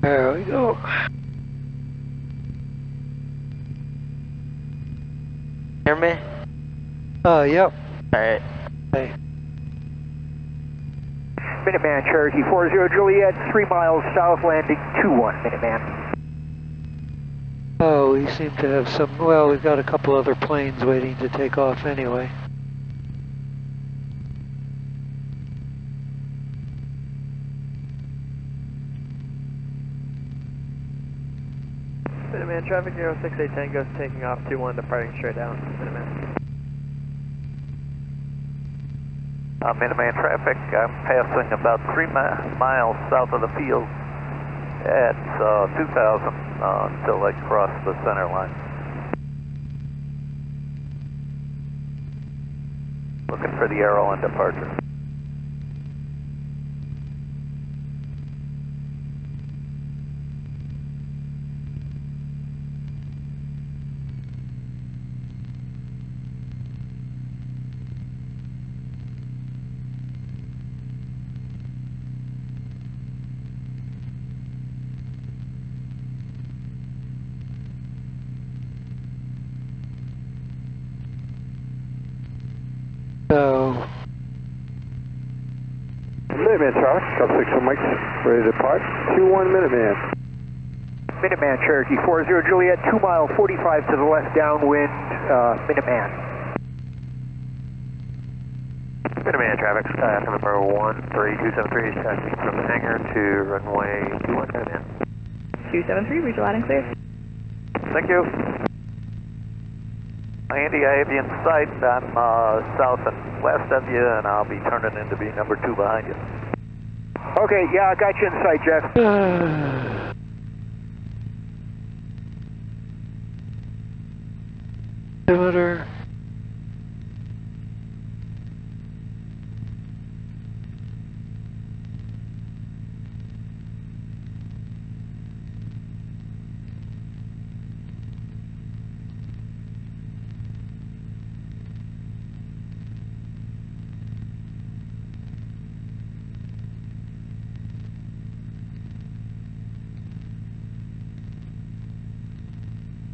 There we go. Hear me? Yep. Alright. Hey. Minuteman Cherokee 40 Juliet, 3 miles south, landing 21, Minuteman. Oh, we seem to have some, well, we've got a couple other planes waiting to take off anyway. Minuteman, traffic 06 Tango taking off 21, departing straight down. Minuteman. Minuteman traffic, I'm passing about 3 miles south of the field at 2000 until I cross the center line. Looking for the arrow on departure. So, Minuteman traffic, up 61 Mike, ready to depart. 21 Minuteman. Minuteman Cherokee 40 Juliet, 2 mile 45 to the left downwind, Minuteman. Minuteman traffic, sky number 13273 is taxiing from the hangar to runway 21, Minuteman. 273, reach loud and clear. Thank you. Andy, I have you in sight. I'm south and west of you, and I'll be turning in to be number 2 behind you. Okay, yeah, I got you in sight, Jeff. Altimeter.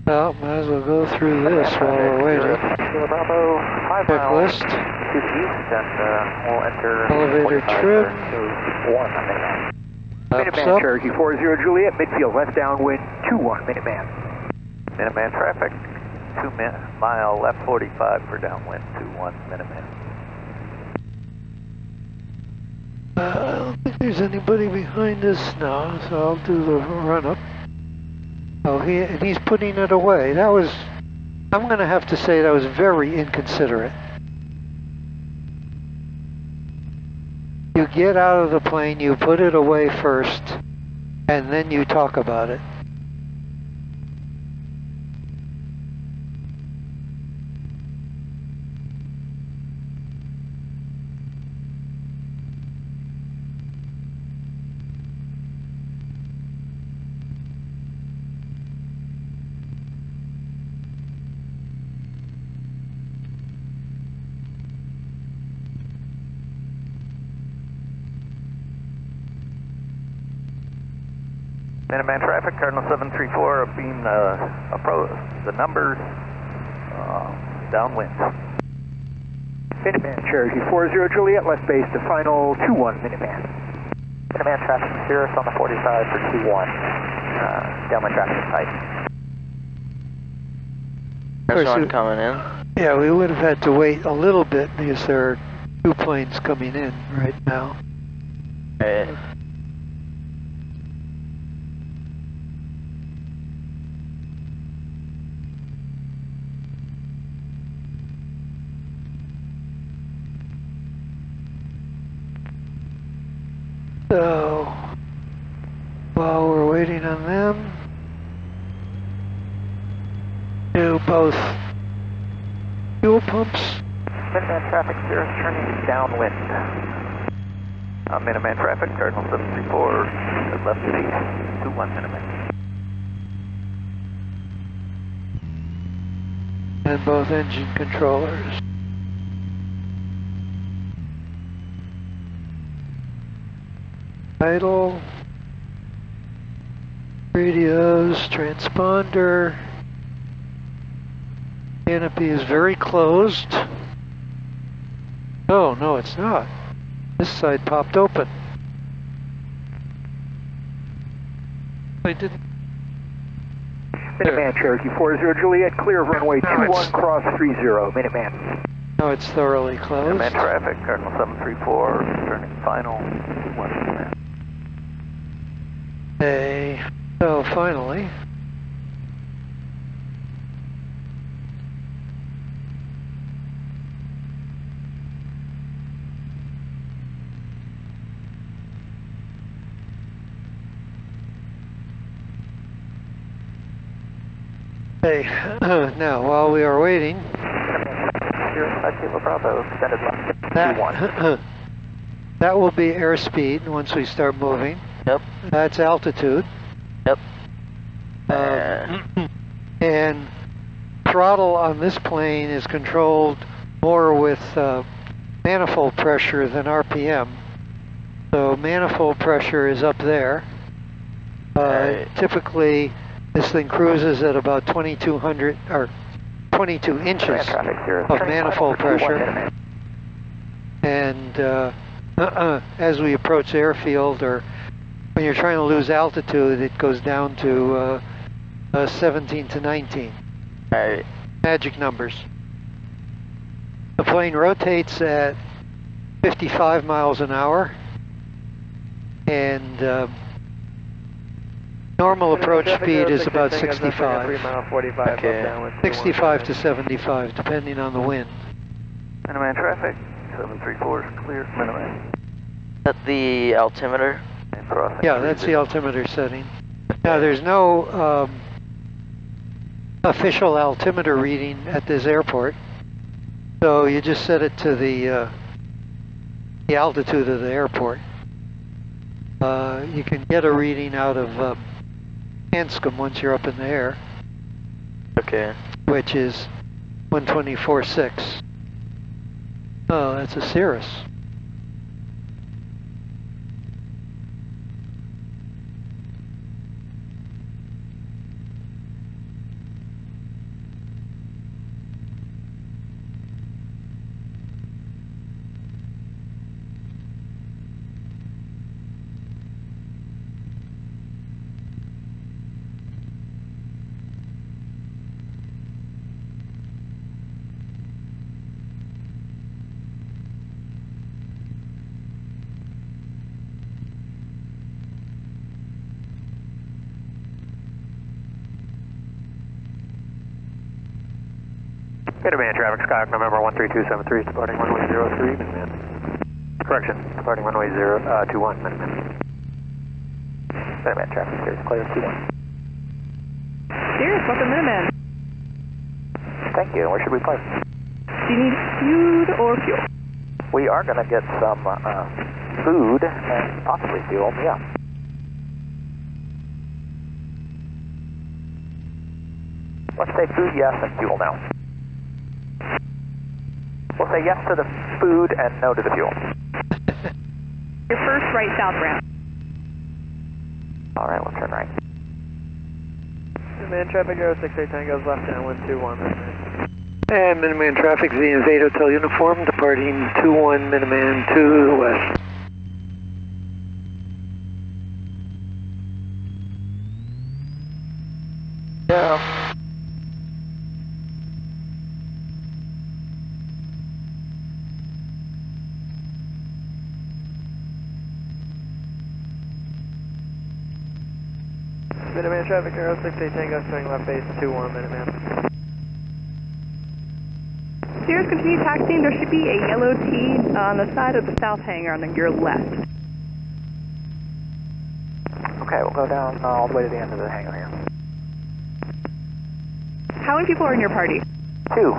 Well, might as well go through this while we're waiting. Bravo, 5 miles Checklist. to the east, and we'll enter Elevator 45 trip. to 1, I think. Minuteman Up. Cherokee 40 Juliet, midfield left downwind, 21, Minuteman. Minuteman traffic, 2 mile left 45 for downwind, 21 Minuteman. I don't think there's anybody behind us now, so I'll do the run-up. Oh, he's putting it away. That was, I'm going to have to say that was very inconsiderate. You get out of the plane, you put it away first, and then you talk about it. Minuteman traffic, Cardinal 734, beam the numbers downwind. Minuteman Cherokee 40 Juliet, left base to final 21, Minuteman. Minuteman traffic, Cirrus on the 45 for 21, downwind traffic is tight. There's course, one coming in. Yeah, we would have had to wait a little bit because there are 2 planes coming in right now. Alright. So, while we're waiting on them, do both fuel pumps. Minuteman traffic, Cirrus turning downwind. Minuteman traffic, Cardinal 734, left base, 21 Minuteman. And both engine controllers. Idle. Radios, transponder. Canopy is very closed. Oh, no, it's not. This side popped open. I didn't. Minuteman Cherokee 40 Juliet, clear of runway 21, cross 30, Minuteman. No, it's thoroughly closed. Minuteman traffic, Cardinal 734, turning final, 21 Minuteman. Hey, so finally. Hey, now while we are waiting, Bravo, extended left. that will be airspeed once we start moving. Yep. That's altitude. Yep. And throttle on this plane is controlled more with manifold pressure than RPM. So manifold pressure is up there. Typically, this thing cruises at about 2,200 or 22 inches of manifold pressure. And as we approach the airfield, or when you're trying to lose altitude, it goes down to 17 to 19. Magic numbers. The plane rotates at 55 miles an hour, and normal approach speed is about 65. 65 to 75, depending on the wind. Minuteman traffic, 734 is clear, Minuteman. Is that the altimeter? Yeah, that's the altimeter setting. Now, there's no official altimeter reading at this airport, so you just set it to the altitude of the airport. You can get a reading out of Hanscom once you're up in the air. Okay. Which is 124.6. Oh, that's a Cirrus. Minuteman traffic, Skyhawk November 13273, departing runway 03, Minuteman. Correction, departing runway 21, Minuteman. Minuteman traffic, clear, clear, 21. Cheers, welcome Minuteman. Thank you, where should we park? Do you need food or fuel? We are going to get some food and possibly fuel, yeah. Let's say food yes and fuel no. We'll say yes to the food and no to the fuel. Your first right southbound. All right, we'll turn right. Minuteman traffic, 068 Tango's left downwind 21, Minuteman. And Minuteman traffic, Z8 Hotel Uniform, departing 21 Minuteman to the west. Yeah. Minuteman traffic, 068 Tango, swing left base 21, Minuteman. Sierra's continue taxiing. There should be a yellow T on the side of the south hangar on your left. Okay, we'll go down all the way to the end of the hangar here. How many people are in your party? 2.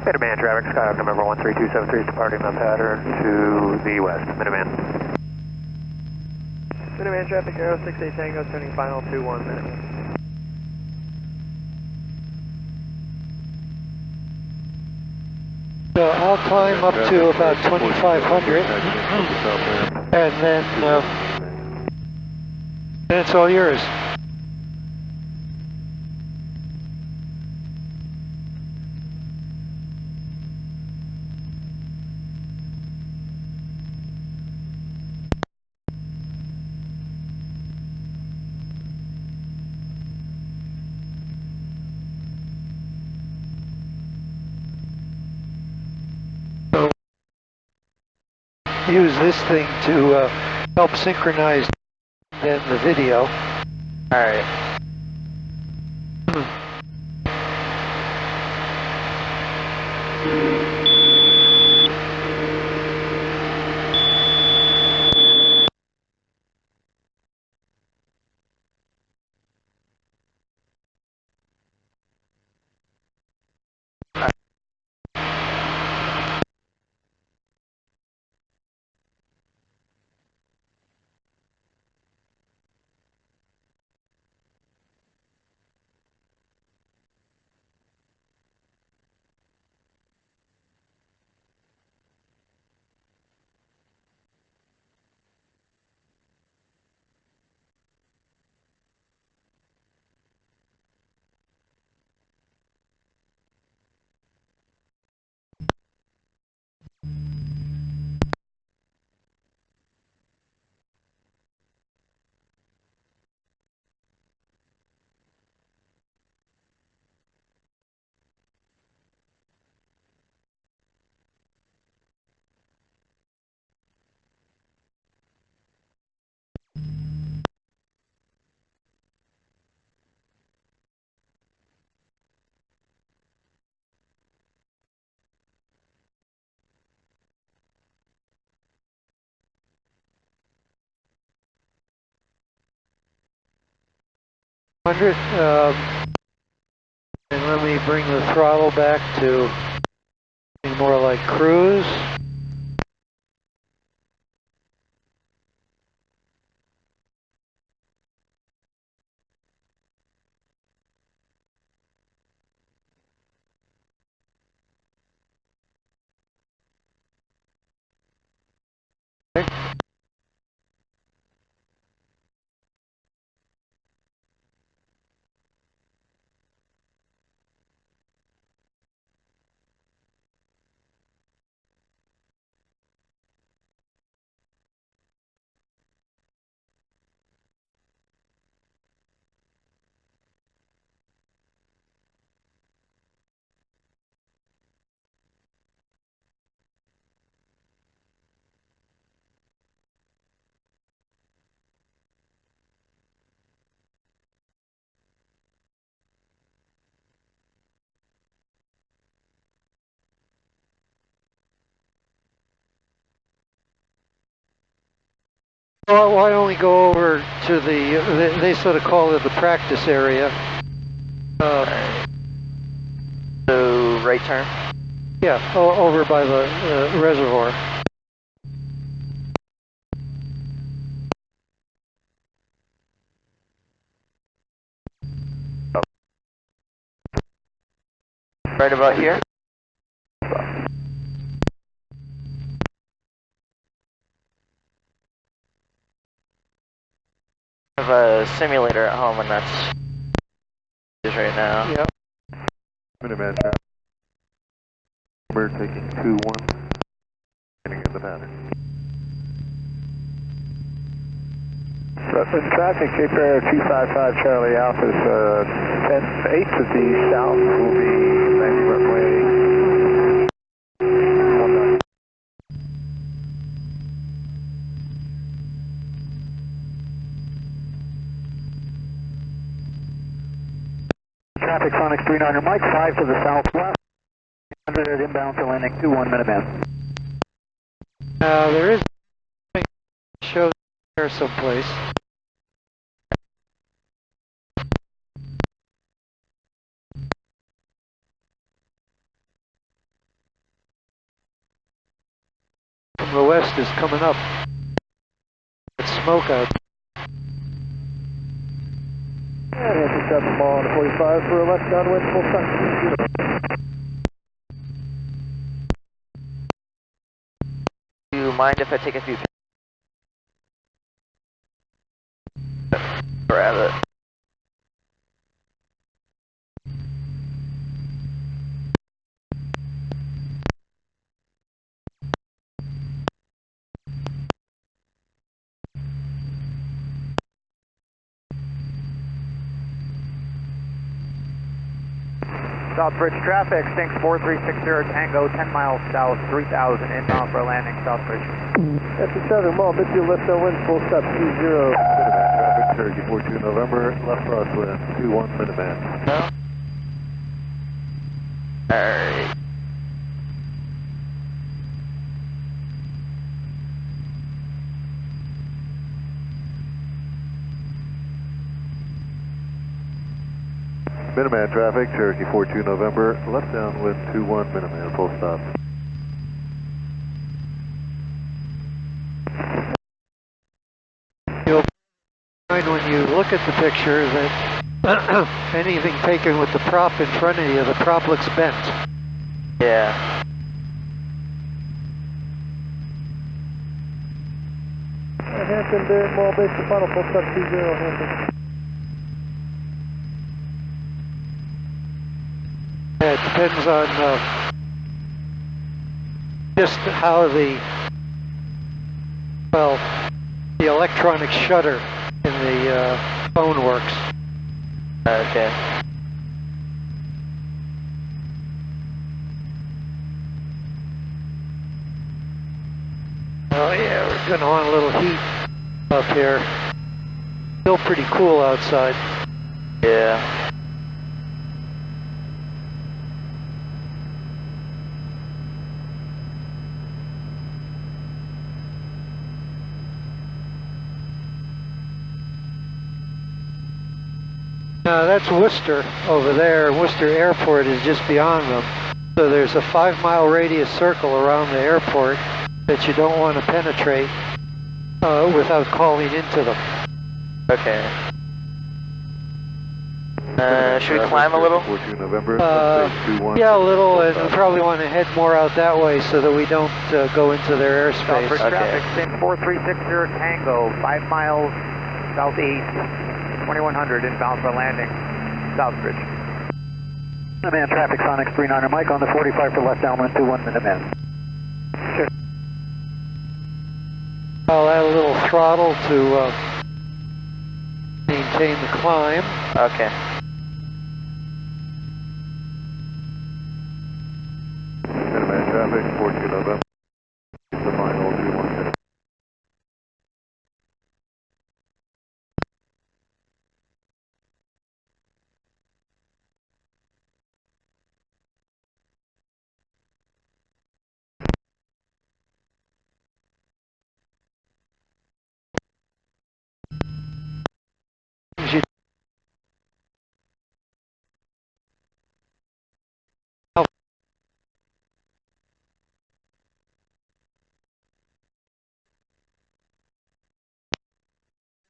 Minuteman traffic, Skyhawk number 13273 is departing the pattern to the west. Minuteman. Minuteman traffic, Aero 68 Tango, turning final 21 Minuteman. So I'll climb up to about 2,500, and then it's all yours. Use this thing to help synchronize then the video. Alright. And let me bring the throttle back to more like cruise. Well, why don't we go over to they sort of call it the practice area. So, right turn? Yeah, over by the reservoir. Right about here? I have a simulator at home and that's right now. Yep. Minuteman traffic. We're taking 2-1, getting in the pattern. Southern traffic, Cape Air 255 Charlie Alpha is 10-8 to the south, will be landing runway. Traffic Sonic 39er Mike, 5 to the southwest, 100 at inbound to landing 21 Minuteman. There is a show there someplace. from the west is coming up. It's smoke out. And intercept them all on the 45 for a left downwind, full stop. Do you mind if I take a few? Grab it. Southbridge traffic, Stinks 4360 Tango, 10 miles south, 3000 inbound for landing, Southbridge. After 7 mile, mid-view left downwind, full stop 20. Traffic, Cherokee 42 November, left crosswind, 21 Minuteman. No? Alright. Minuteman traffic, Cherokee 42 November, left downwind 21 Minuteman, full stop. You'll find when you look at the picture that anything taken with the prop in front of you, the prop looks bent. Yeah. Hampton, Barrett Mall, base to final, full stop 20, Hampton. Yeah, it depends on just how the electronic shutter in the phone works. Okay. Oh yeah, we're gonna want a little heat up here. Still pretty cool outside. Yeah. Now that's Worcester over there. Worcester Airport is just beyond them. So there's a 5-mile radius circle around the airport that you don't want to penetrate without calling into them. Okay. Should we climb a little? Yeah, a little, and we probably want to head more out that way so that we don't go into their airspace. Southbridge traffic, Stinks 4360 Tango, 5 miles southeast. 2100 inbound for landing, Southbridge. Minuteman traffic, Sonic 39er Mike on the 45 for left downwind 21 Minuteman. Sure. I'll add a little throttle to maintain the climb. Okay. Minuteman traffic, 42 November. The final 21 minutes.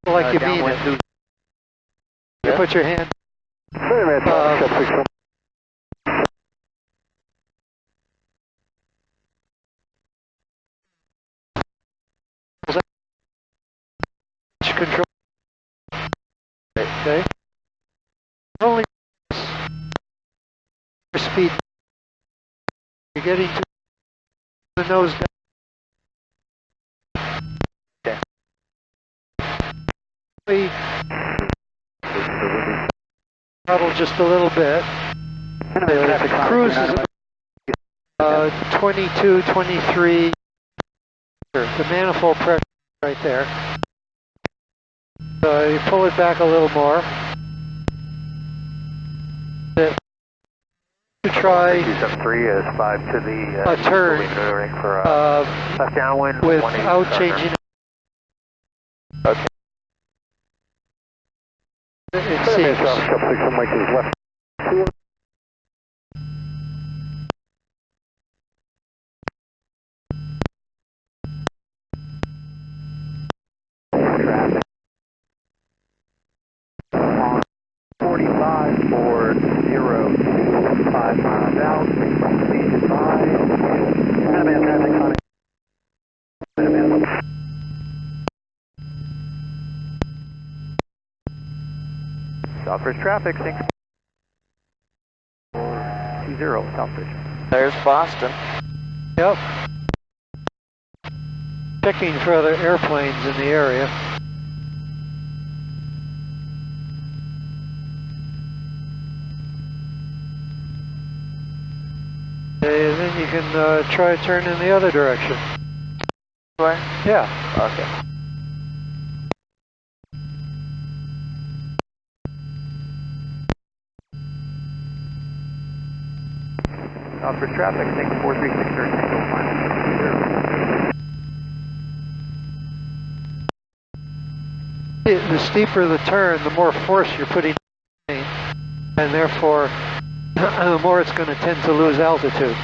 Like you mean it. You put your hand. Minuteman traffic, Control. Okay. Only speed. You're getting to the nose down. Okay. Throttle just a little bit. The cruise is 22, 23. The manifold pressure right there. So you pull it back a little more. To try 273 is 5 to the a turn for left downwind without changing. Okay. It seems. Mike is left. Southbridge traffic, 620 Southbridge. There's Boston. Yep. Checking for other airplanes in the area. And then you can try to turn in the other direction. Where? Yeah. Okay. Southbridge traffic, 436 Tango, final 0. The steeper the turn, the more force you're putting in, and therefore the more it's going to tend to lose altitude.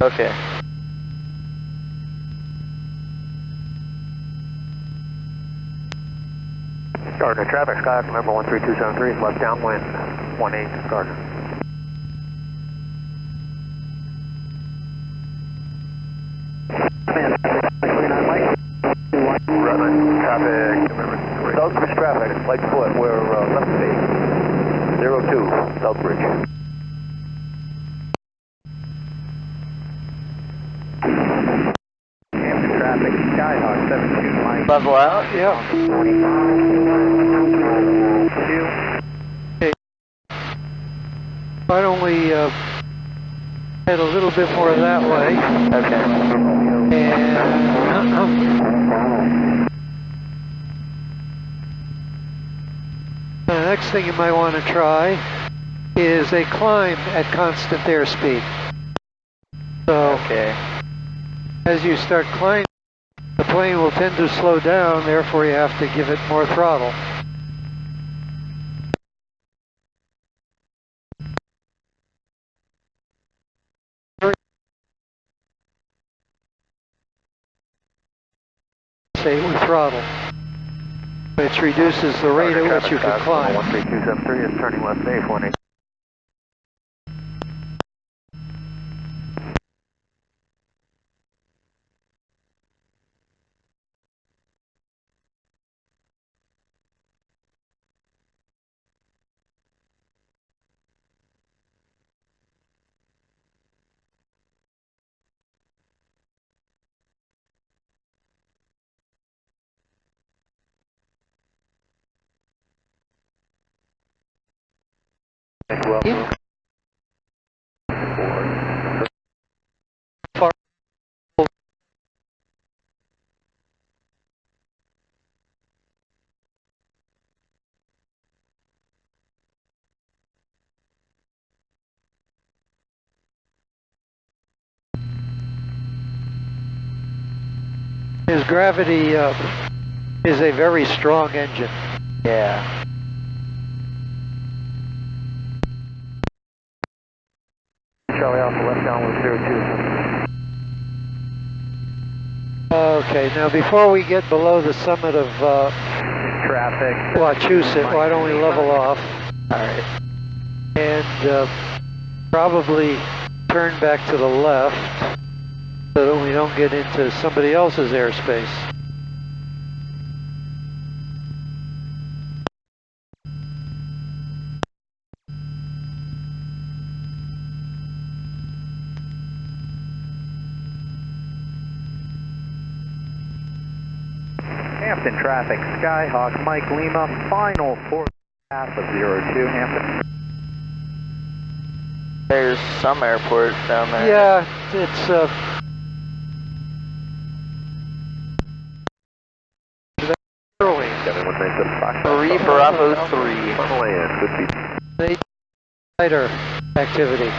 Okay. Gardner traffic, Skyhawk number 13273, left downwind, 18 Gardner. Traffic, Southbridge traffic, Lightfoot, we're left base, 02, Southbridge. Hampton traffic, Skyhawk 72, Mike. Level out? Yeah. 2. Why don't we head a little bit more that way? Okay. And the next thing you might want to try is a climb at constant airspeed. So Okay. as you start climbing, the plane will tend to slow down, therefore you have to give it more throttle. Say with throttle, which reduces the rate at which you can climb. 13273 is turning left base, 18. His gravity is a very strong engine. Yeah. Charlie Alpha, left downwind 02. Okay, now before we get below the summit of Traffic. Wachusett, why don't we level off? Alright. And probably turn back to the left so that we don't get into somebody else's airspace. Hampton traffic, Skyhawk, Mike Lima, final 4.5 of 02, Hampton. There's some airport down there. Yeah, it's 3 Bravo 3. they lighter activity.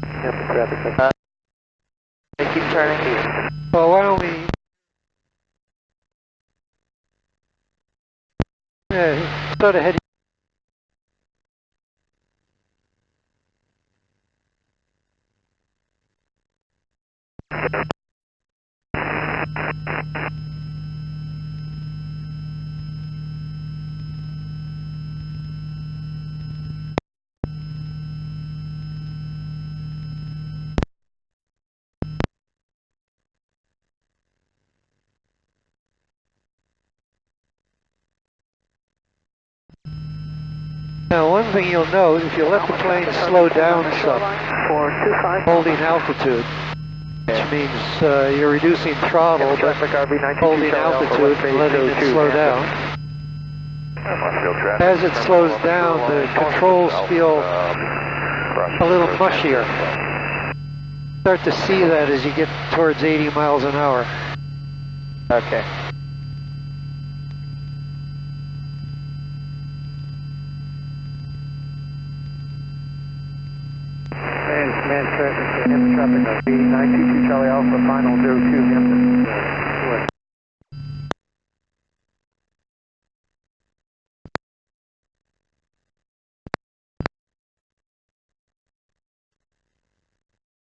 Hampton traffic. They keep turning. Well, why don't we start ahead. Now, one thing you'll note, if you let the plane slow down some, 425. holding altitude, which means you're reducing throttle, but holding altitude and letting it slow down. As it slows down, the controls feel a little mushier. Start to see that as you get towards 80 miles an hour. Okay. Man traffic, Hampton traffic, 922 Charlie Alpha, final 02 Hampton. West.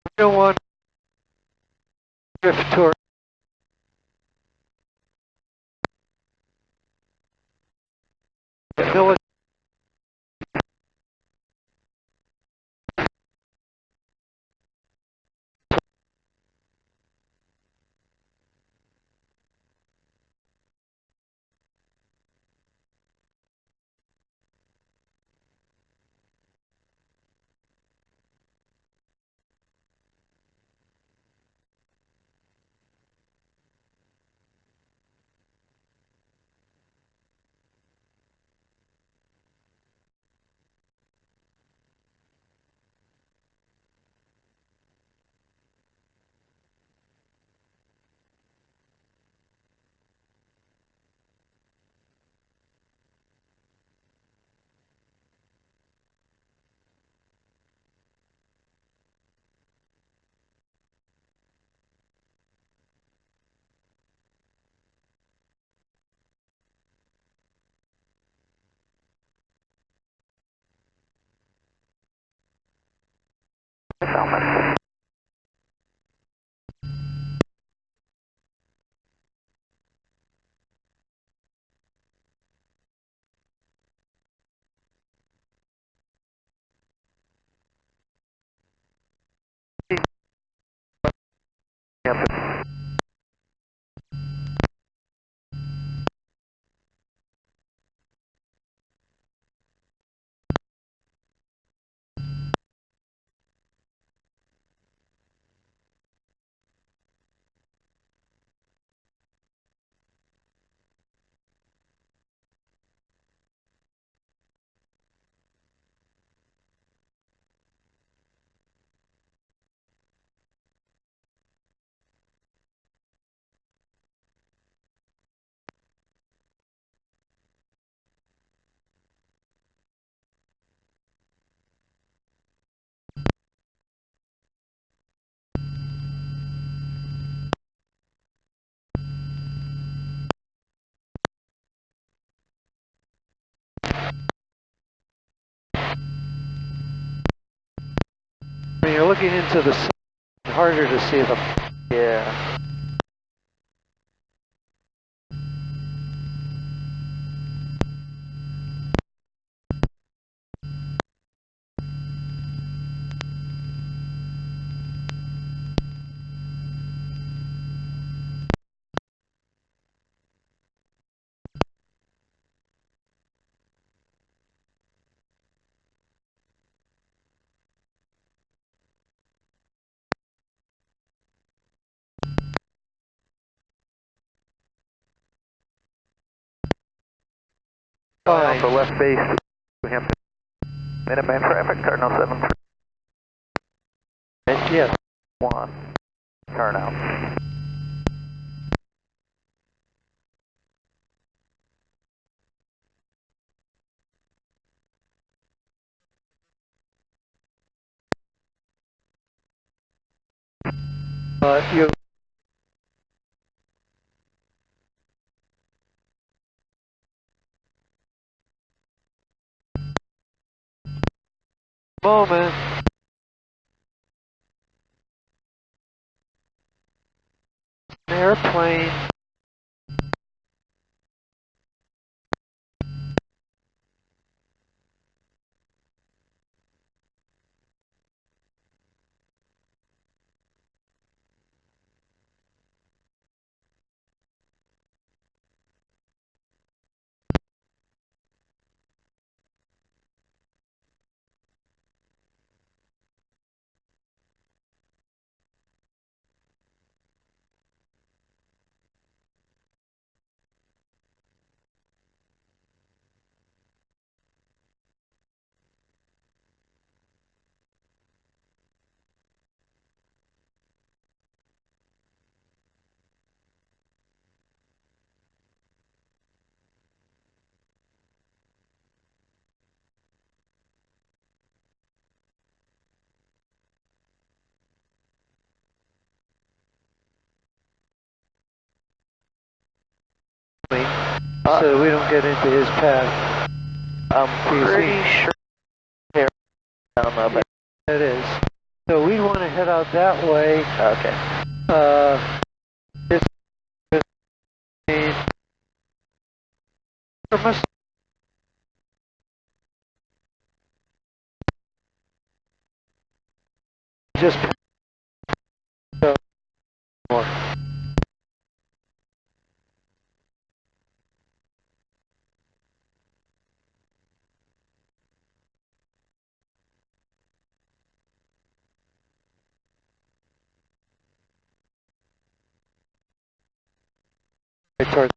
You don't want drift toward the military. When you're looking into the sun, it's harder to see them. Yeah. Fine. Alpha, left base, Hampton. Minuteman traffic, Cardinal 73. Yes. 1. Turn out. You. Moment. An airplane. so we don't get into his path. I'm pretty sure they're down though, but It is. So we want to head out that way. okay. This must just so more. Toward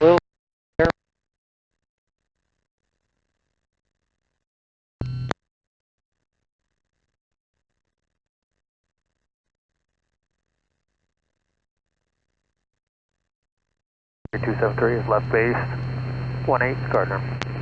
a little there. 273 is left base. 18 Gardner.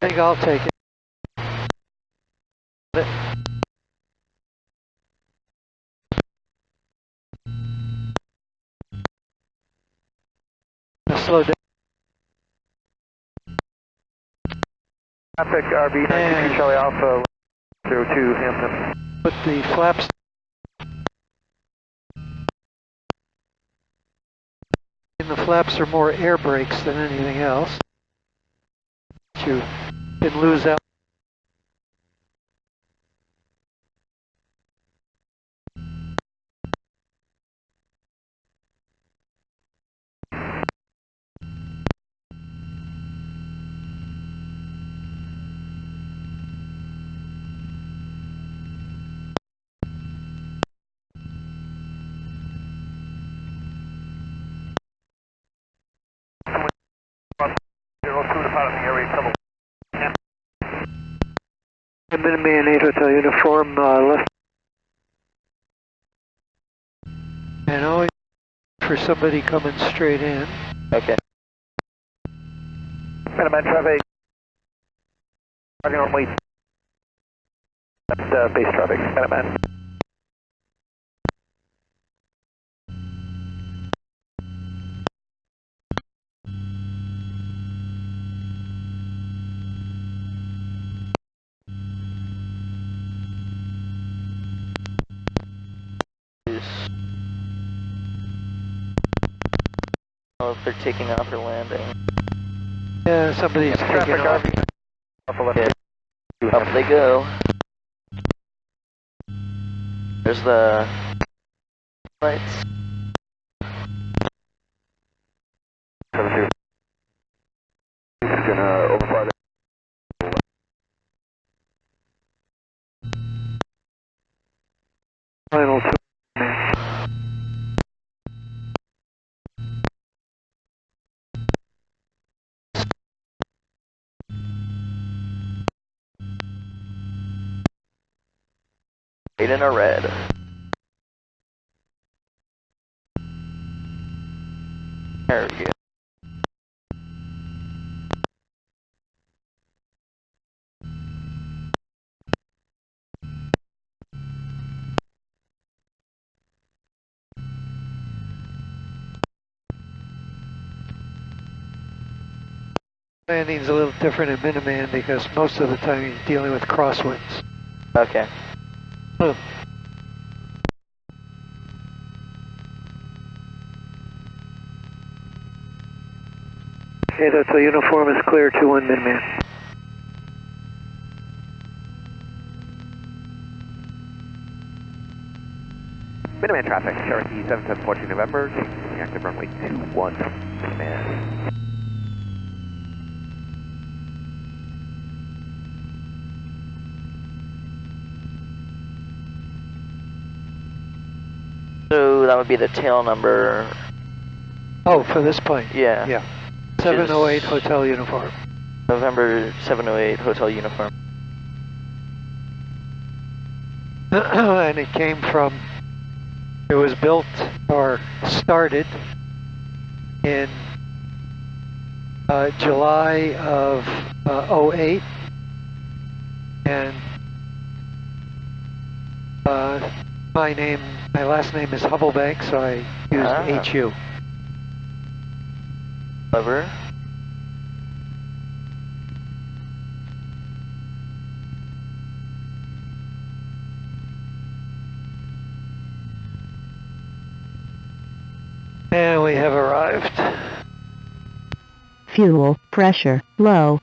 I think I'll take it. Slow down. Traffic RB 92 Charlie Alpha 02 Hampton. Put the flaps. And the flaps are more air brakes than anything else. You can lose out. Minuteman 8 Hotel Uniform, left. And always for somebody coming straight in. Okay. Minuteman traffic. Parking runway. That's base traffic. Minuteman. Oh, if they're taking off or landing. Yeah, somebody's taking off. Yeah. Up they go. There's the lights. 72. He's gonna overfly Eight in a red. There we go. Landing's a little different in Minuteman because most of the time you're dealing with crosswinds. Okay. Huh. Okay, that's a uniform is clear, 2-1 Minuteman. Minuteman traffic, Cherokee 7714 November, taking active runway 21, Minuteman. So that would be the tail number. Oh, for this plane? Yeah. Yeah. 708 Hotel Uniform. November 708 Hotel Uniform. And it came from, it was built or started in July of 08, and my last name is Hubblebank, so I used HU. Clever. And we have arrived. Fuel pressure low.